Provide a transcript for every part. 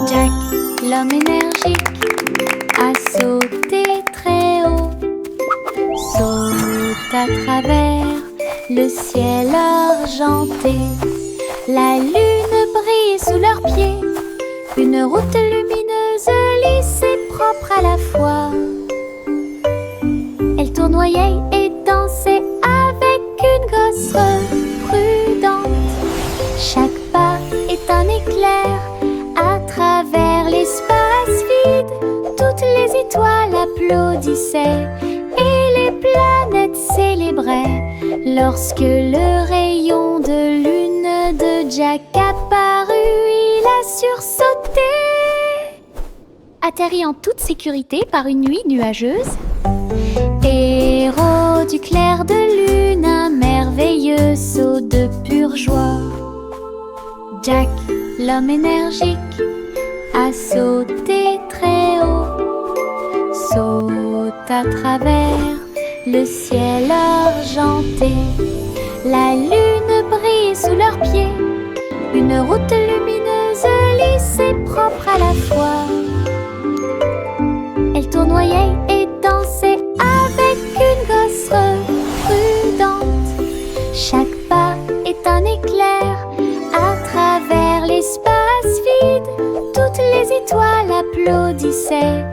Jack, l'homme énergique, a sauté très haut. Saute à travers le ciel argenté. La lune brille sous leurs pieds. Une route lumineuse, lisse et propre à la fois. Elle tournoyait et dansait avec une gosse prudente. Chaque pas est un éclair à travers l'espace vide. Toutes les étoiles applaudissaient et les planètes célébraient lorsque le rayon de lune de Jack apparut. Il a sursauté, atterri en toute sécurité par une nuit nuageuse. Héros du clair de lune, un merveilleux saut de pure joie. Jack, l'homme énergique, a sauté très haut. Saute à travers le ciel argenté. La lune brille sous leurs pieds. Une route lumineuse, lisse et propre à la fois. Elle tournoyait et dansait avec une gosse prudente. Chaque pas est un éclair à travers l'espace vide. Toutes les étoiles applaudissaient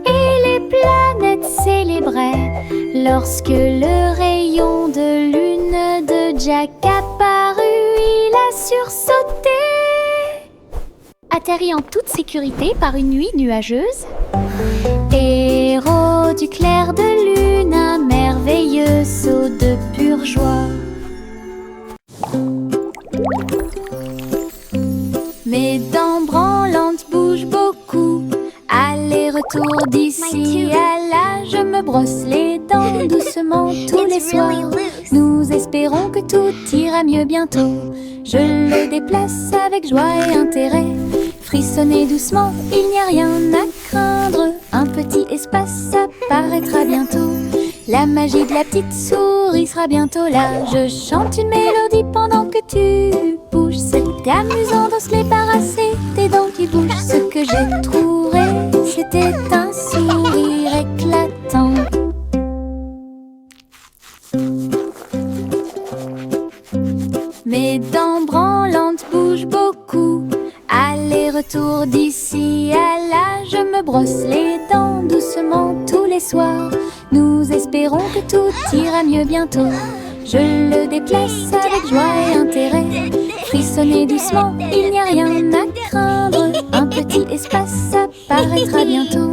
et les planètes célébraient lorsque le rayon de lune de Jack apparut. Il a sursauté, atterri en toute sécurité par une nuit nuageuse. Héros du clair de lune, un merveilleux saut de pure joie. Mes dents branlantes bougent beaucoup. Aller-retour d'ici à là, je me brosse les dents doucement tous les soirs. Nous espérons que tout ira mieux bientôt. Je le déplace avec joie et intérêt. Frissonnez doucement, il n'y a rien à craindre. Un petit espace apparaîtra bientôt. La magie de la petite souris sera bientôt là. Je chante une mélodie pendant que tu bouges. C'était amusant de se débarrasser tes dents qui bougent. Ce que j'ai trouvé, c'était un sourire éclatant. Mes dents branlantes bougent beaucoup. Aller-retour d'ici à là, je me brosse les dents doucement tous les soirs. Nous espérons que tout ira mieux bientôt. Je le déplace avec joie et intérêt. Frissonnez doucement, il n'y a rien à craindre. Un petit espace apparaîtra bientôt.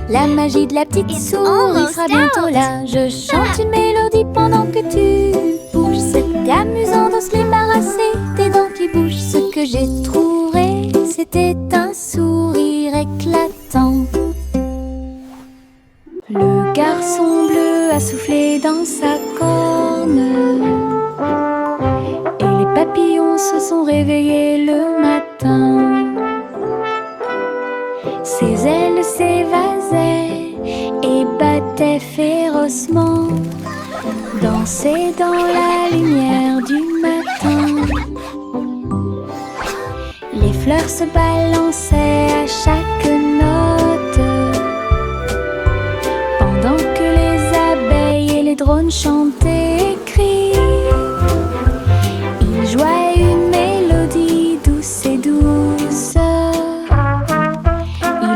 La magie de la petite souris sera bientôt là. Je chante une mélodie pendant que tu bouges. C'était amusant de se débarrasser tes dents qui bougent. Ce que j'ai trouvé, c'était un sourire éclatant. Le garçon bleu a soufflé dans sa corne et les papillons se sont réveillés le matin. Ses ailes s'évasaient et battaient férocement, dansaient dans la lumière du matin. Les fleurs se balançaient à chaque note, pendant que les abeilles et les drones chantaient et crient. Ils jouaient une mélodie douce et douce.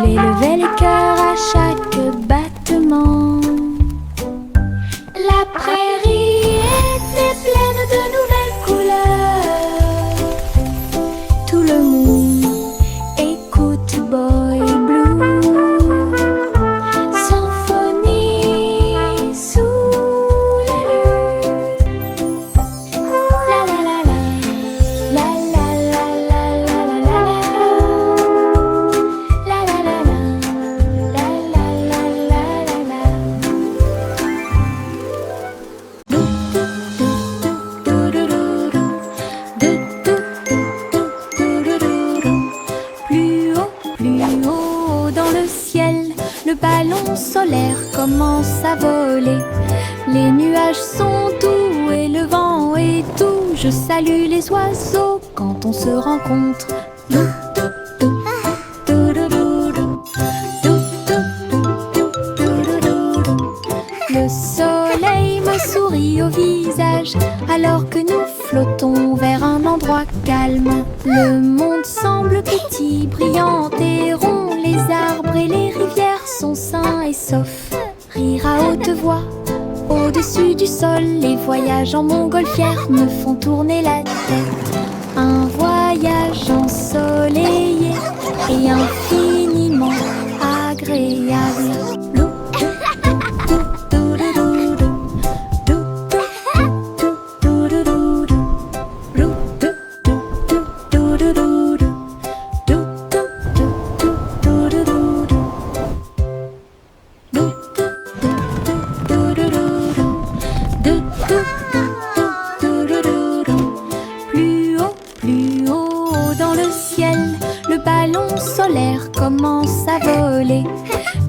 Il élevait les cœurs à chaque battement. La prairie était pleine de nouvelles couleurs. Tout le monde écoute Boy Blue. Symphonie sous la lune. La la la la, la la la la la la la. La la la la, la la la la la la. Plus haut dans le ciel, le ballon solaire commence à voler. Les nuages sont doux et le vent est doux. Je salue les oiseaux quand on se rencontre. endroit calme. Le monde semble petit, brillant et rond. Les arbres et les rivières sont sains et saufs. Rire à haute voix, au-dessus du sol. Les voyages en montgolfière me font tourner la tête. Un voyage ensoleillé et infiniment agréable. Commence à voler.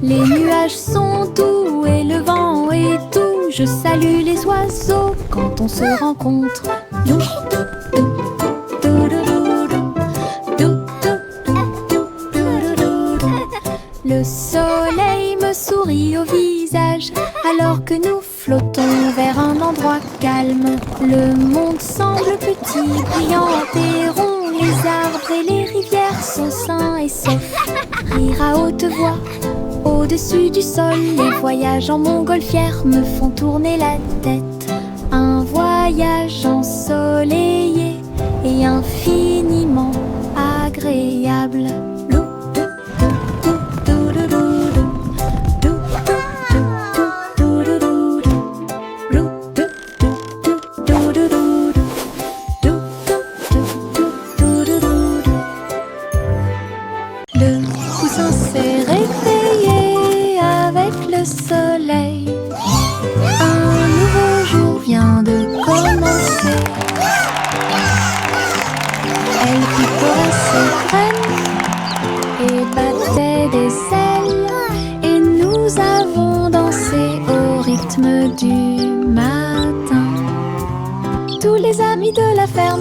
Les nuages sont doux et le vent est doux. Je salue les oiseaux quand on se rencontre. Le soleil me sourit au visage alors que nous flottons vers un endroit calme. Le monde semble petit, brillant et rond. Les arbres et les rivières sont sains et saufs. Rire à haute voix, au-dessus du sol. Les voyages en montgolfière me font tourner la tête. Un voyage ensoleillé et infiniment agréable.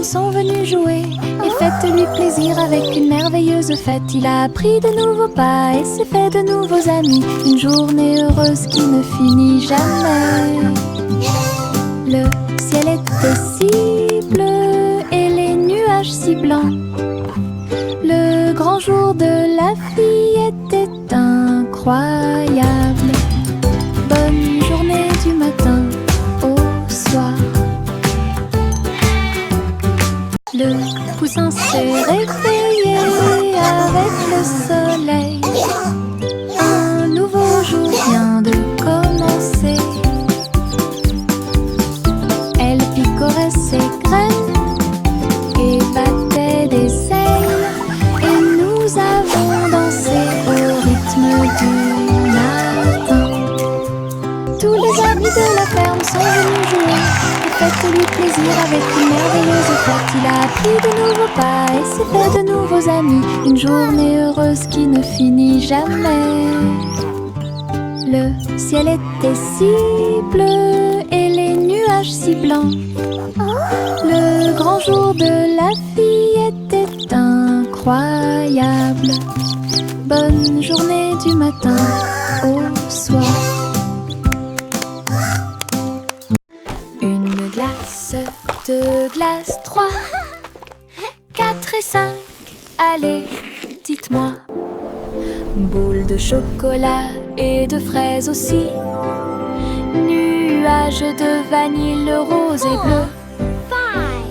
Sont venus jouer et faites-lui plaisir avec une merveilleuse fête. Il a appris de nouveaux pas et s'est fait de nouveaux amis. Une journée heureuse qui ne finit jamais. Le ciel était si bleu et les nuages si blancs. Le grand jour de la vie était incroyable. Bonne journée du matin au soir. Le poussin s'est réveillé avec le soleil. Un nouveau jour vient de commencer. Elle picorait ses graines et battait des ailes. Et nous avons dansé au rythme du matin. Tous les amis de la ferme sont venus jouer. Faites-lui plaisir avec une merveilleuse fête. Il a appris de nouveaux pas et s'est fait de nouveaux amis. Une journée heureuse qui ne finit jamais. Le ciel était si bleu et les nuages si blancs. Le grand jour de la vie était incroyable. Bonne journée du matin au soir. Deux glaces, 3, 4 et 5, allez, dites-moi. Boule de chocolat et de fraises aussi. Nuages de vanille rose et bleu.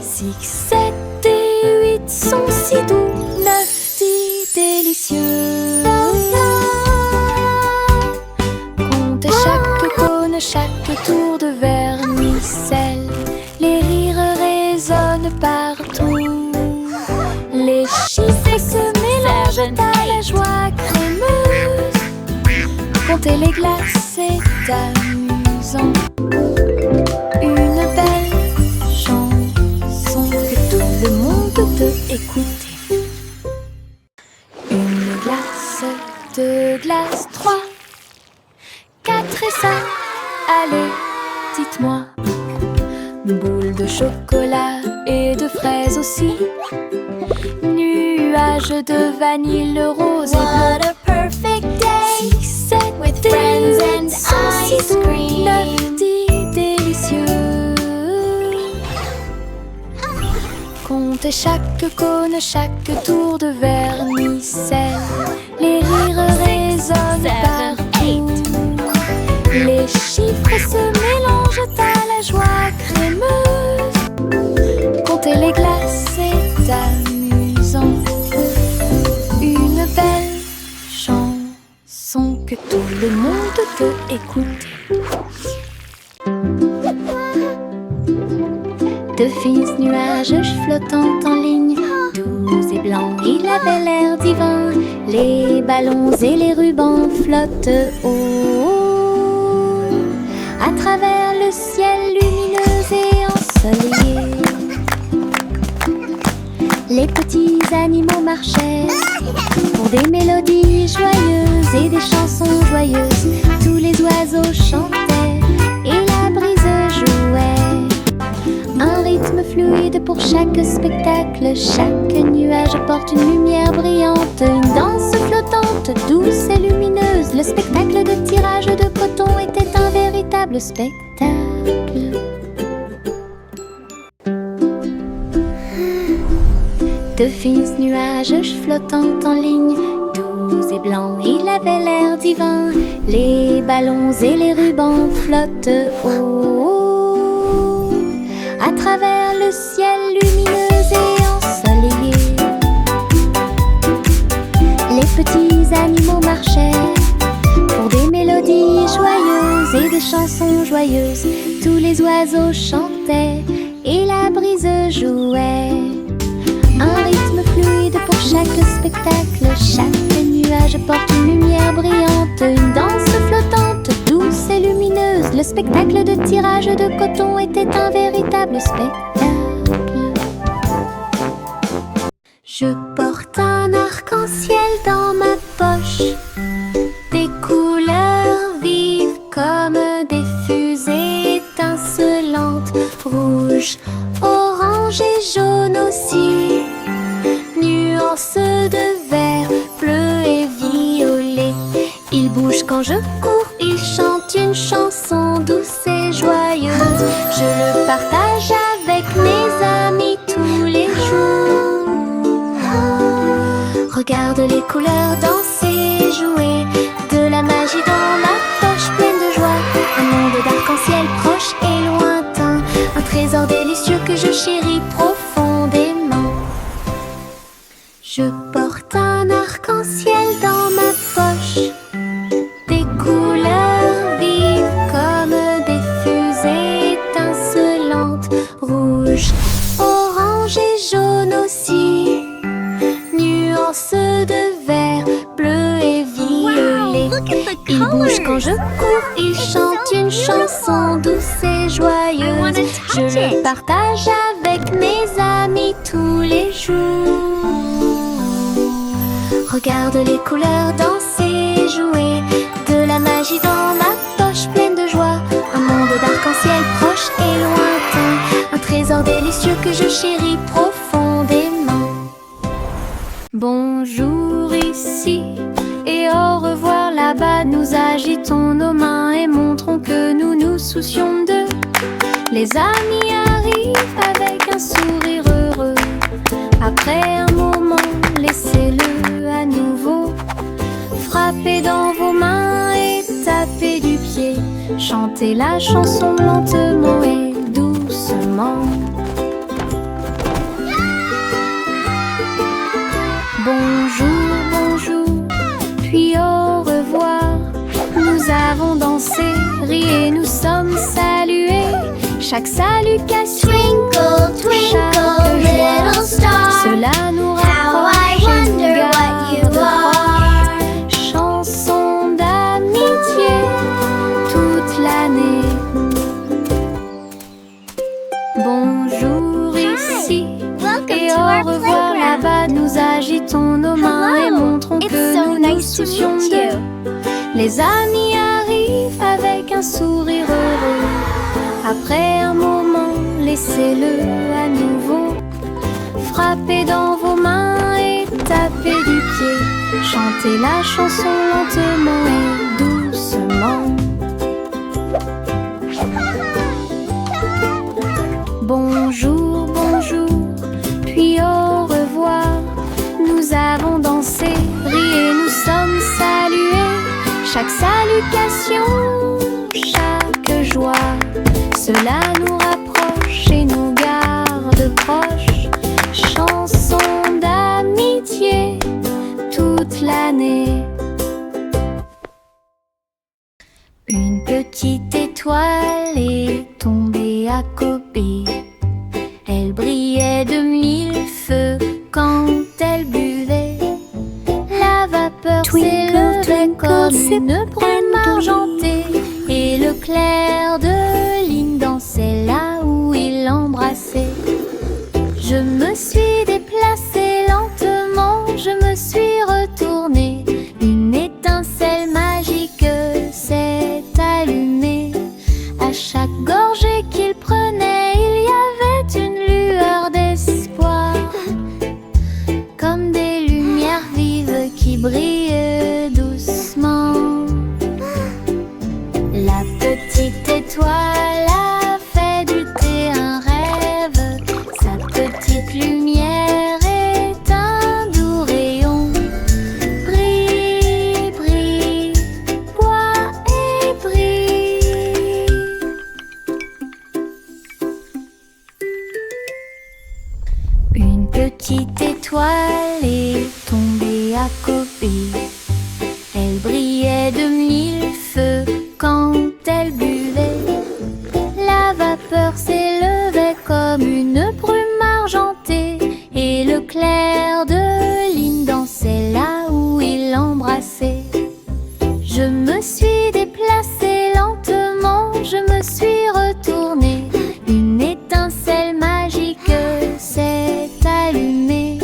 6, 7 et 8 sont si doux. 9, 10 délicieux. Comptez chaque cône, chaque tour de vermicelle. Les rires résonnent partout. Les chiffres se mélangent à la joie crémeuse. Compter les glaces est amusant. Une belle chanson que tout le monde peut écouter. Une glace, 2 glaces, 3, 4 et 5, allez, dites-moi. Boule de chocolat et de fraises aussi. Nuages de vanille rose et bleu. What a perfect day 6, 7 with friends and ice cream. 9, 10 délicieux. Comptez C'est chaque cône, chaque tour de vermicelle. Les rires résonnent partout. Les chiffres se mélangent à la joie crémeuse. Compter les glaces, c'est amusant. Une belle chanson que tout le monde peut écouter. De fins nuages flottant en ligne, doux et blancs, il avait l'air divin. Les ballons et les rubans flottent haut à travers le ciel lumineux et ensoleillé. Les petits animaux marchaient pour des mélodies joyeuses et des chansons joyeuses. Tous les oiseaux chantaient et la brise jouait. Un rythme fluide pour chaque spectacle. Chaque nuage apporte une lumière brillante. Une danse flottante, douce et lumineuse. Le spectacle de tirage de coton était un véritable spectacle. De fins nuages flottant en ligne, doux et blancs, il avait l'air divin. Les ballons et les rubans flottent haut à travers le ciel lumineux et ensoleillé. Les petits animaux marchaient pour des mélodies joyeuses et des chansons joyeuses. Tous les oiseaux chantaient et la brise jouait. Un rythme fluide pour chaque spectacle. Chaque nuage porte une lumière brillante. Une danse flottante, douce et lumineuse. Le spectacle de tirage de coton était un véritable spectacle. Je porte un arc-en-ciel dans ma poche. Des couleurs vives comme des fusées étincelantes. Rouge, orange et jaune aussi. Nuances de vert, bleu et violet. Il bouge quand je cours, il chante une chanson douce et joyeuse. Je le partage avec mes amis tous les jours. Regarde les couleurs danser, jouer. De la magie dans ma poche pleine de joie. Un monde d'arc-en-ciel proche et lointain. Un trésor délicieux que je chéris profondément. Je porte un arc-en-ciel dans ma poche. Des couleurs vives comme des fusées étincelantes. Rouge, orange et jaune aussi. Nuances de vert, bleu et violet. Il bouge quand je cours, il chante une chanson douce et joyeuse. Je le partage avec mes amis tous les jours. Regarde les couleurs danser, jouer. De la magie dans ma poche pleine de joie. Un monde d'arc-en-ciel proche et lointain. Un trésor délicieux que je chéris profondément. Bonjour ici et au revoir là-bas. Nous agitons nos mains et montrons que nous nous soucions d'eux. Les amis arrivent avec un sourire heureux. Après un moment, laissez-le à nouveau. Frappez dans vos mains et tapez du pied. Chantez la chanson lentement et doucement. Bonjour, bonjour, puis au revoir. Nous avons dansé, ri et nous sommes salués. Chaque salutation, Twinkle, twinkle, little star. cela nous How I rapproche et nous wonder what you garde are. proches. Chanson d'amitié toute l'année. Bonjour ici Welcome et to au our revoir playground. là-bas. Nous agitons nos mains et Hello. montrons It's que so nous nous nice to soucions meet d'eux. you. Les amis arrivent avec un sourire heureux. Après un moment, laissez-le à nouveau. Frappez dans vos mains et tapez du pied. Chantez la chanson lentement et doucement. Bonjour, bonjour, puis Chaque salutation, chaque joie, cela nous rapproche et nous garde proches. Chanson d'amitié toute l'année. Une petite étoile est tombée à côté. Elle brillait de mille feux quand elle buvait. La vapeur s'élevait comme une brume argentée, et le clair de lune dansait là où il l'embrassait. Je me suis déplacée lentement, je me suis retournée. Une étincelle magique s'est allumée. À chaque gorgée qu'il prenait, il y avait une lueur d'espoir, comme des lumières vives qui brillent doucement. La petite étoile a fait du thé un rêve. Sa petite lumière est un doux rayon. Brille, brille, bois et brille. Une petite étoile est tombée à côté. Elle brillait de mille feux quand elle buvait. La vapeur s'élevait comme une brume argentée, et le clair de lune dansait là où il l'embrassait. Je me suis déplacée lentement, je me suis retournée. Une étincelle magique s'est allumée.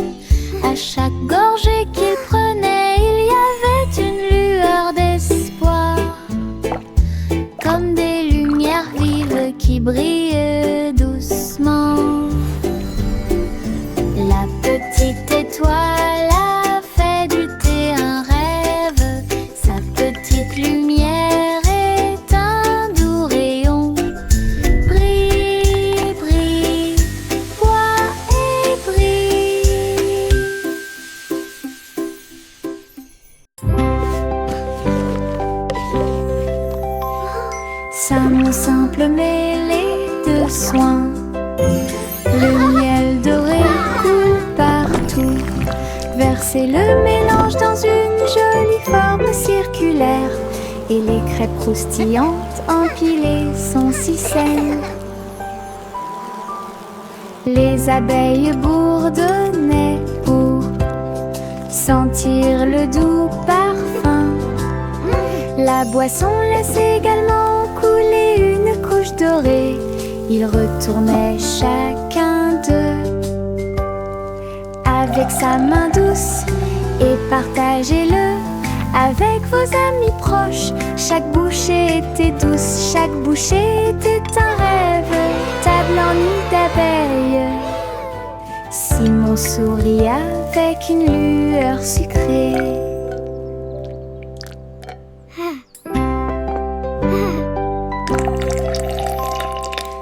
À chaque gorgée qu'il prenait, il y avait une lueur d'espoir, comme des lumières vives qui brillent doucement. La petite étoile a fait du thé un rêve. Sa petite lumière est un doux rayon. Brille, brille, bois et brille. Sam simple mêlée de soins, le miel doré coule partout. Versez le mélange dans une jolie forme circulaire, et les crêpes croustillantes empilées sont si saines. Les abeilles bourdonnaient pour sentir le doux parfum. La boisson laisse également couler une couche dorée. Ils retournaient chacun d'eux avec sa main douce, et partagez-le avec vos amis proches. Chaque bouchée était douce, chaque bouchée était un rêve. Table en nid d'abeilles. Simon sourit avec une lueur sucrée.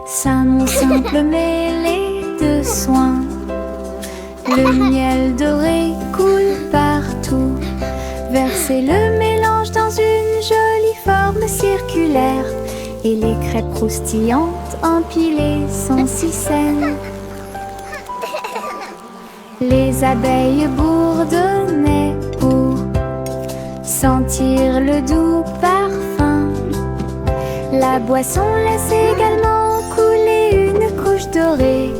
Sam simple mêlée de soins, le miel doré coule partout. Versez le mélange dans une jolie forme circulaire, et les crêpes croustillantes empilées sont si saines. Les abeilles bourdonnaient pour sentir le doux parfum. La boisson laisse également couler une couche dorée.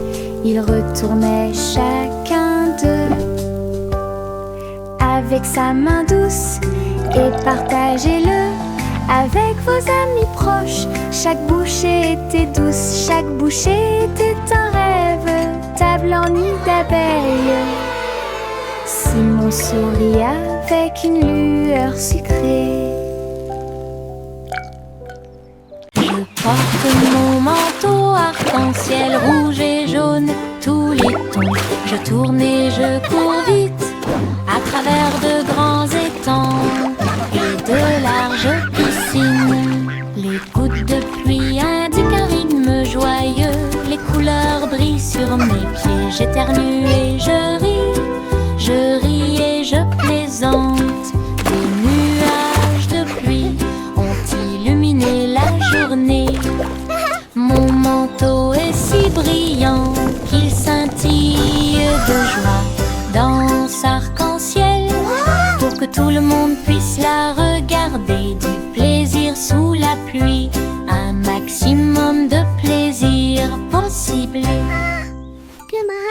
Ils retournaient chacun d'eux avec sa main douce, et partagez-le avec vos amis proches. Chaque bouchée était douce, chaque bouchée était un rêve. Table en nid d'abeilles. Simon sourit avec une lueur sucrée. Je porte mon manteau arc-en-ciel rouge et jaune, tous les tons. Je tourne et je cours vite à travers de grands étangs et de larges piscines. Les gouttes de pluie indiquent un rythme joyeux. Les couleurs brillent sur mes pieds. J'éternue et je ris et je plaisante. Des nuages de pluie monde puisse la regarder. Du plaisir sous la pluie, un maximum de plaisir possible.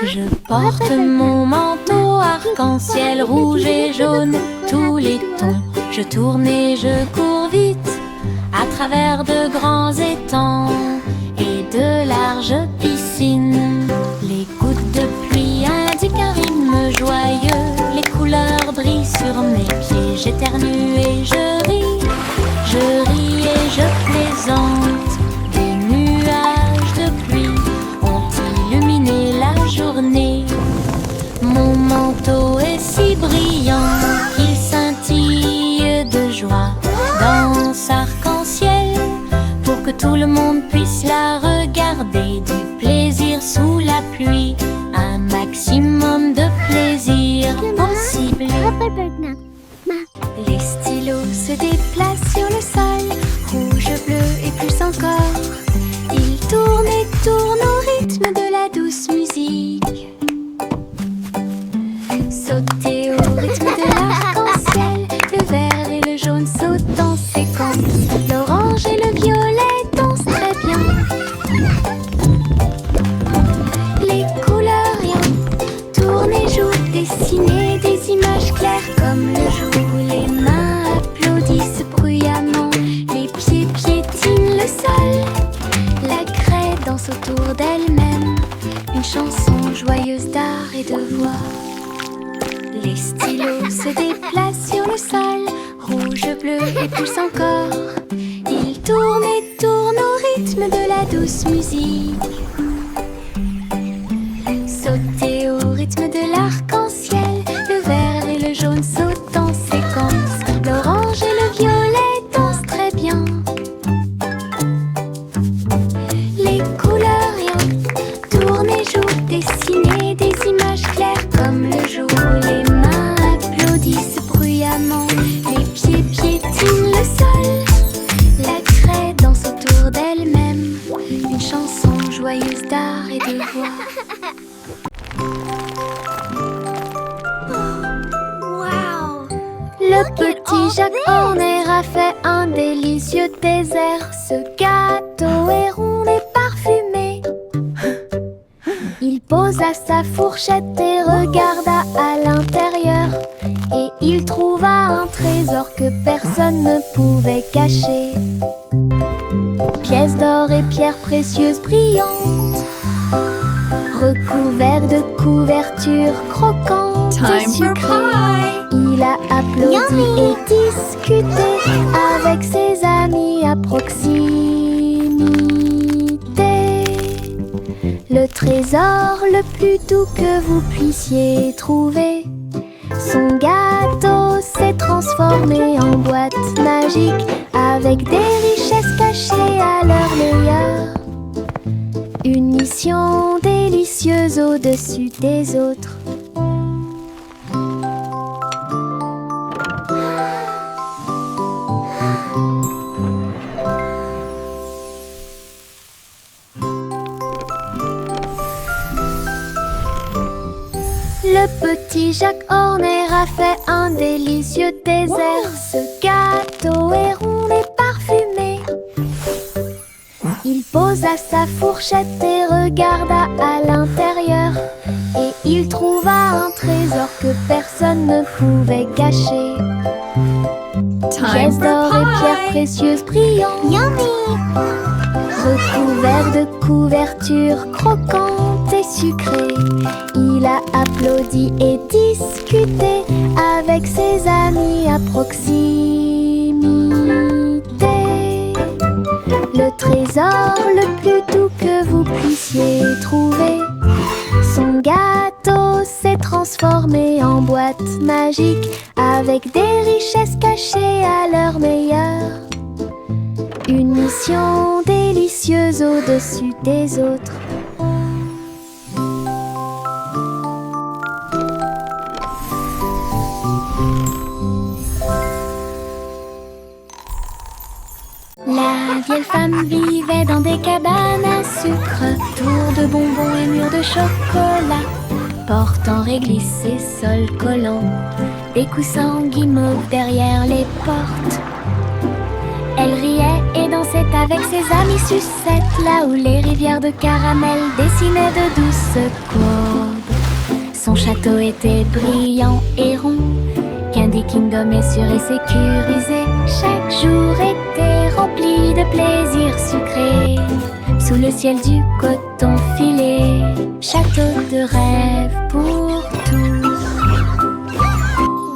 Je porte mon manteau arc-en-ciel rouge et jaune, tous les tons. Je tourne et je cours vite à travers de grands étangs et de larges piscines. Les gouttes de pluie indiquent un rythme joyeux. Les couleurs brillent sur mes pieds. J'éternue et je ris et je plaisante. Des nuages de pluie ont illuminé la journée. Mon manteau est si brillant qu'il scintille de joie dans arc-en-ciel, pour que tout le monde puisse la regarder. Du plaisir sous la pluie, un maximum de plaisir possible. Les stylos se déplacent sur le sol, rouge, bleu et plus encore. Ils tournent et tournent au rythme de la douce musique. Sauter au rythme de l'arc-en-ciel, le vert et le jaune sautent en séquence. L'orange et le violet dansent très bien. Les couleurs rien tournent et jouent, dessiner des images claires comme le jour. Les mains applaudissent bruyamment, les pieds piétinent le sol. La craie danse autour d'elle-même, une chanson joyeuse d'art et de voix. Les stylos se déplacent sur le sol, rouge, bleu et plus encore. Ils tournent et tournent au rythme de la douce musique. Sauter au rythme de l'arc-en-ciel, le vert et le jaune sautent en séquence. L'orange et le violet dansent très bien. Les couleurs rien tournent et jouent, dessiner des images claires comme le jour. Les mains applaudissent bruyamment, les pieds piétinent le sol. La craie danse autour d'elle-même, une chanson joyeuse d'art et de voix. Le petit Jacques Horner a fait un délicieux dessert. Ce gâteau est rond et parfumé. Il posa sa fourchette et regarda à l'intérieur. Et il trouva un trésor que personne ne pouvait cacher. Pièces d'or et pierres précieuses brillantes, recouverts de couvertures croquantes et sucrées. Il a applaudi et discuté avec ses amis à proximité. Le trésor le plus doux que vous puissiez trouver. Son gâteau s'est transformé en boîte magique, avec des richesses cachées à leur meilleur. Une mission délicieuse au-dessus des autres. Le petit Jacques Horner a fait un délicieux dessert. Ce gâteau est rond et parfumé. Il posa sa fourchette et regarda à l'intérieur. Et il trouva un trésor que personne ne pouvait cacher. Pièces d'or et pierres précieuses brillantes, recouverts de couvertures croquantes et sucrées. Il a applaudi et discuté avec ses amis à proximité. Le trésor le plus doux que vous puissiez trouver. Son gâteau s'est transformé en boîte magique, avec des richesses cachées à leur meilleur. Une mission délicieuse au-dessus des autres. La vieille femme vivait dans des cabanes à sucre, tours de bonbons et murs de chocolat, porte en réglisse et sol collant. des coussins guimauves derrière les portes. Elle riait et dansait avec ses amis sucettes, là où les rivières de caramel dessinaient de douces courbes. Son château était brillant et rond, Candy Kingdom est sûr et sécurisé. Chaque jour était rempli de plaisirs sucrés, sous le ciel du coton filé. Château de rêve pour tous.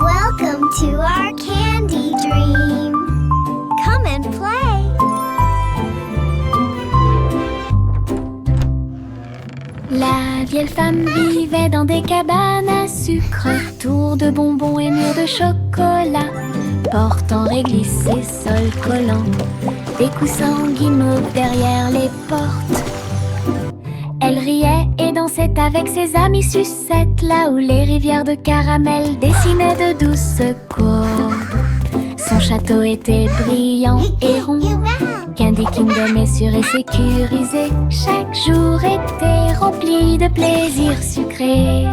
Welcome to our candy dream. Come and play. La vieille femme vivait dans des cabanes à sucre, tours de bonbons et murs de chocolat, portes en réglisse et sol collant, des coussins guimauves derrière les portes. Elle riait et dansait avec ses amis sucettes, là où les rivières de caramel dessinaient de douces courbes. Son château était brillant et rond, Candy Kingdom est sûr et sécurisé. Chaque jour était rempli de plaisirs sucrés,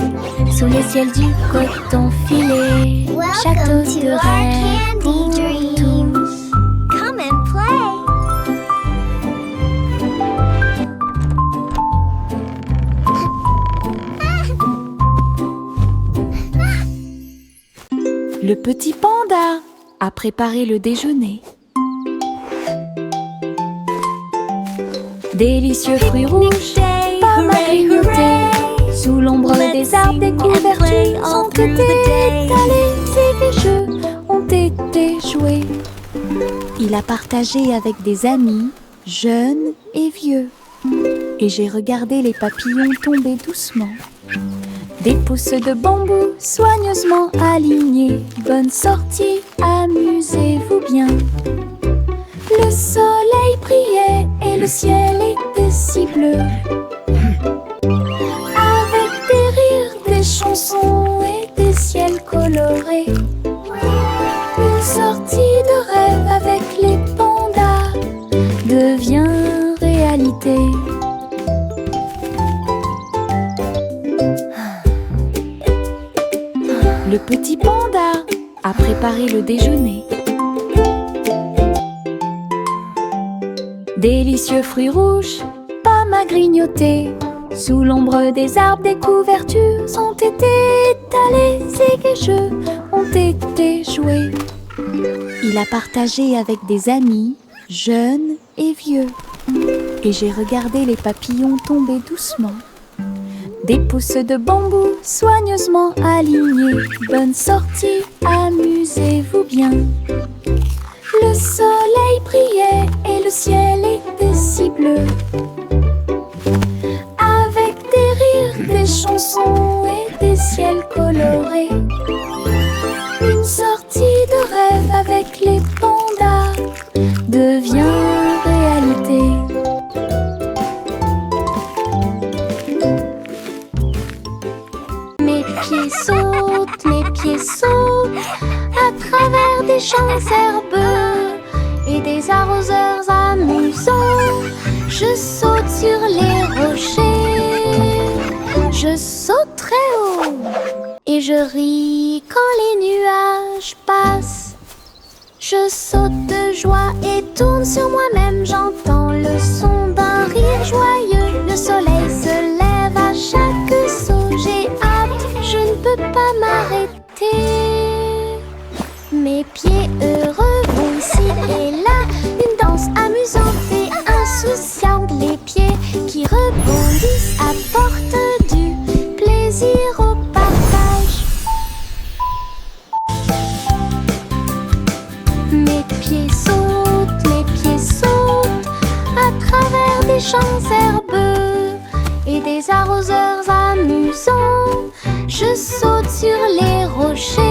sous le ciel du coton filé. Château Welcome to de our rêve pour candy dream. tous. Come and play. Le petit panda a préparé le déjeuner. Délicieux fruits rouges, pommes à grignoter, sous l'ombre des arbres, des couvertures ont été étalées et les jeux ont été joués. Il a partagé avec des amis, jeunes et vieux. Et j'ai regardé les papillons tomber doucement. Des pousses de bambou soigneusement alignées. Bonne sortie, amusez-vous bien. Le soleil brillait et le ciel était si bleu. Avec des rires, des chansons et des ciels colorés. Une sortie de rêve avec les pandas devient réalité. Le petit panda a préparé le déjeuner. Délicieux fruits rouges, pommes à grignoter, sous l'ombre des arbres, des couvertures ont été étalées et les jeux ont été joués. Il a partagé avec des amis, jeunes et vieux. Et j'ai regardé les papillons tomber doucement. Des pousses de bambou soigneusement alignées. Bonne sortie, amusez-vous bien. Le soleil brillait et le ciel était si bleu. Avec des rires, des chansons et des ciels colorés. Une sortie de rêve avec les pandas devient réalité. Mes pieds sautent à travers des champs herbeux et des arroseurs amusants. Je saute sur les rochers, je saute très haut et je ris quand les nuages passent. Je saute de joie et tourne sur moi-même, j'entends le son d'un rire joyeux. Le soleil se lève à chaque saut, j'ai hâte, je ne peux pas m'arrêter. Mes pieds heureux vont ici et là, une danse amusante et insouciante. Les pieds qui rebondissent apportent du plaisir au partage. Mes pieds sautent à travers des champs herbeux et des arroseurs amusants. Je saute sur les rochers,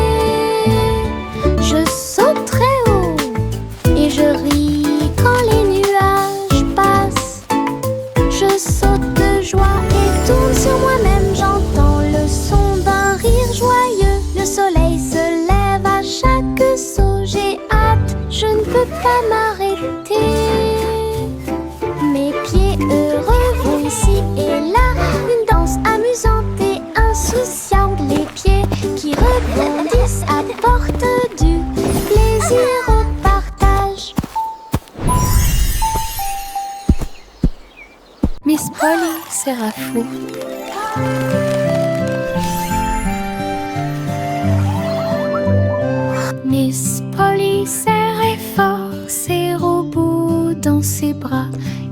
je saute très haut et je ris quand les nuages passent. Je saute de joie et tourne sur moi-même, j'entends le son d'un rire joyeux. Le soleil se lève à chaque saut, j'ai hâte, je ne peux pas m'arrêter. Mes pieds heureux vont ici et là, une danse amusante et insouciante. Les pieds qui rebondissent à plaisir au partage. Miss Polly sera fou. Miss Polly serrait fort ses robots dans ses bras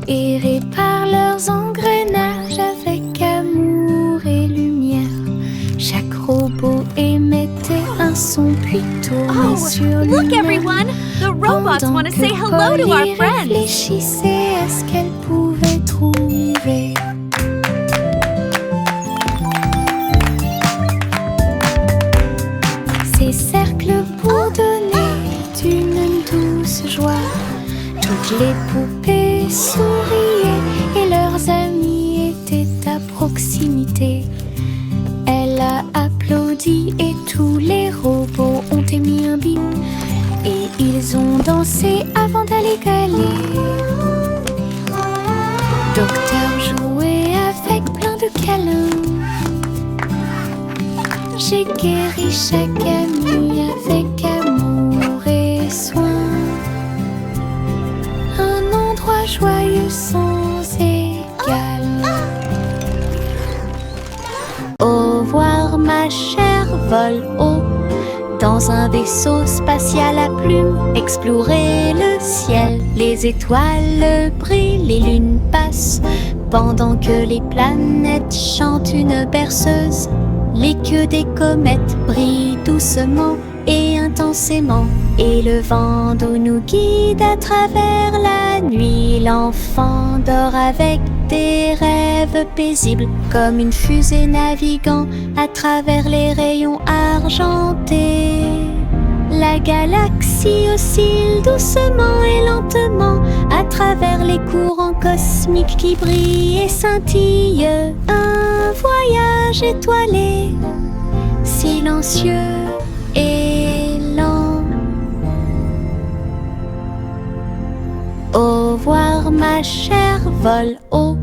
et répare leurs engrenages avec amour et lumière. Chaque robot émettait un son puis tournait sur lui-même. Look everyone! The robots want to say hello to our friends! Réfléchissait à ce qu'elle pouvait trouver. Ces cercles bourdonnaient d'une douce joie. Toutes les poupées souriaient et leurs amis étaient à proximité. Elle a applaudi et tous les robots ont émis un bip. Et ils ont dansé avant d'aller gagner. Docteur jouait avec plein de câlins. J'ai guéri chaque ami avec amour et soin. Un endroit joyeux sans égal. Au revoir ma chère, vole haut dans un vaisseau spatial à plumes. Explorer le ciel, les étoiles brillent, les lunes passent pendant que les planètes chantent une berceuse. Les queues des comètes brillent doucement et intensément, et le vent d'eau nous guide à travers la nuit. L'enfant dort avec des rêves paisibles, comme une fusée naviguant à travers les rayons argentés. La galaxie oscille doucement et lentement à travers les courants cosmiques qui brillent et scintillent. Un voyage étoilé, silencieux et lent. Au revoir ma chère, vole haut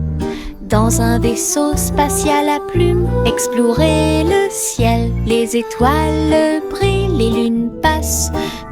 dans un vaisseau spatial à plumes. Explorer le ciel, les étoiles brillent, les lunes passent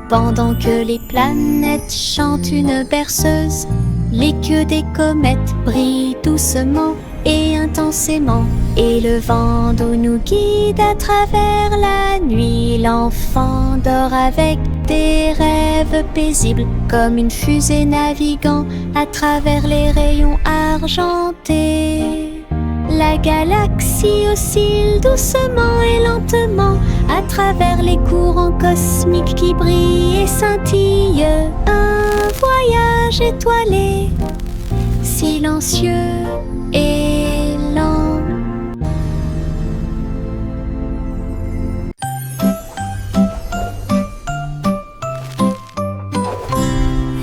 pendant que les planètes chantent une berceuse. Les queues des comètes brillent doucement et intensément, et le vent d'eau nous guide à travers la nuit. L'enfant dort avec des rêves paisibles, comme une fusée naviguant à travers les rayons argentés. La galaxie oscille doucement et lentement à travers les courants cosmiques qui brillent et scintillent. Un voyage étoilé, silencieux et lent.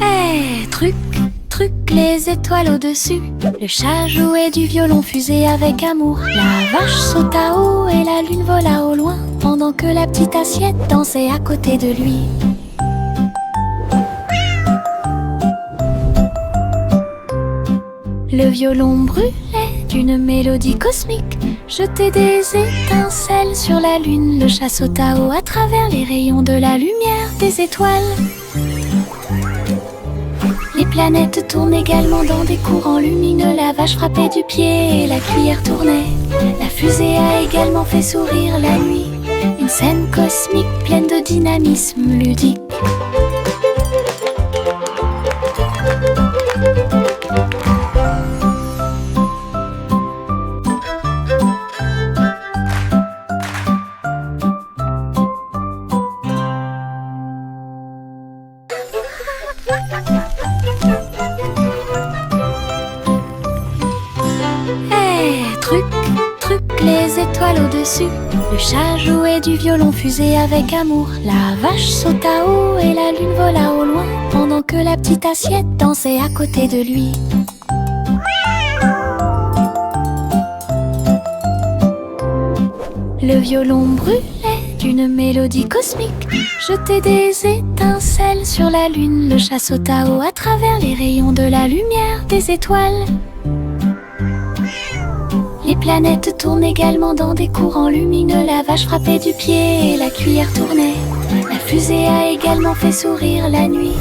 Hey, truc, truc, les étoiles au-dessus. Le chat jouait du violon fusé avec amour. La vache sauta haut et la lune vola au loin, pendant que la petite assiette dansait à côté de lui. Le violon brûlait d'une mélodie cosmique, jetait des étincelles sur la lune. Le chat sauta haut à travers les rayons de la lumière des étoiles. Les planètes tournent également dans des courants lumineux. La vache frappait du pied et la cuillère tournait. La fusée a également fait sourire la nuit. Une scène cosmique pleine de dynamisme ludique. Truc, truc, les étoiles au-dessus. Le chat jouait du violon fusé avec amour. La vache sauta haut et la lune vola au loin, pendant que la petite assiette dansait à côté de lui. Le violon brûlait d'une mélodie cosmique, jetait des étincelles sur la lune. Le chat sauta haut à travers les rayons de la lumière des étoiles. Les planètes tournent également dans des courants lumineux. La vache frappait du pied et la cuillère tournait. La fusée a également fait sourire la nuit,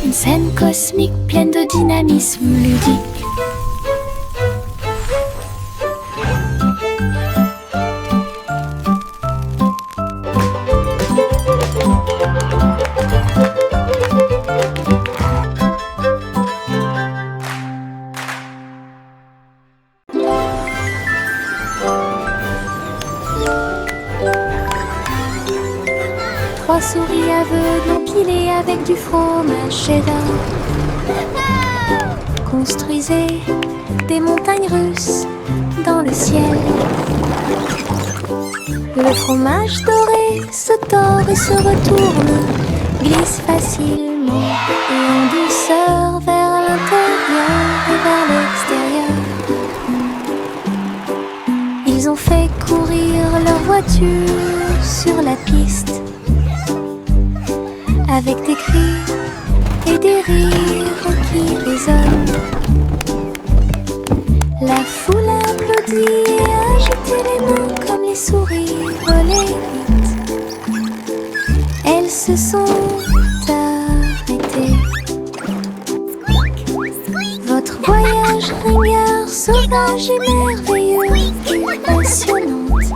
une scène cosmique pleine de dynamisme ludique. Trois souris aveugles empilées avec du fromage cheddar construisaient des montagnes russes dans le ciel. Le fromage doré se tord et se retourne, glisse facilement et en douceur vers l'intérieur et vers l'extérieur. Ils ont fait courir leur voiture sur la piste, avec des cris et des rires qui résonnent. La foule a applaudi et a agité les mains comme les souris volaient vite. Elles se sont arrêtées. Votre voyage ringard, sauvage et merveilleux, passionnante,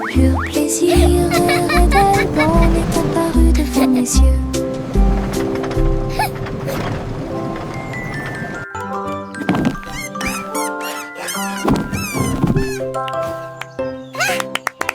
pur plaisir et Red Alban est apparu devant mes yeux.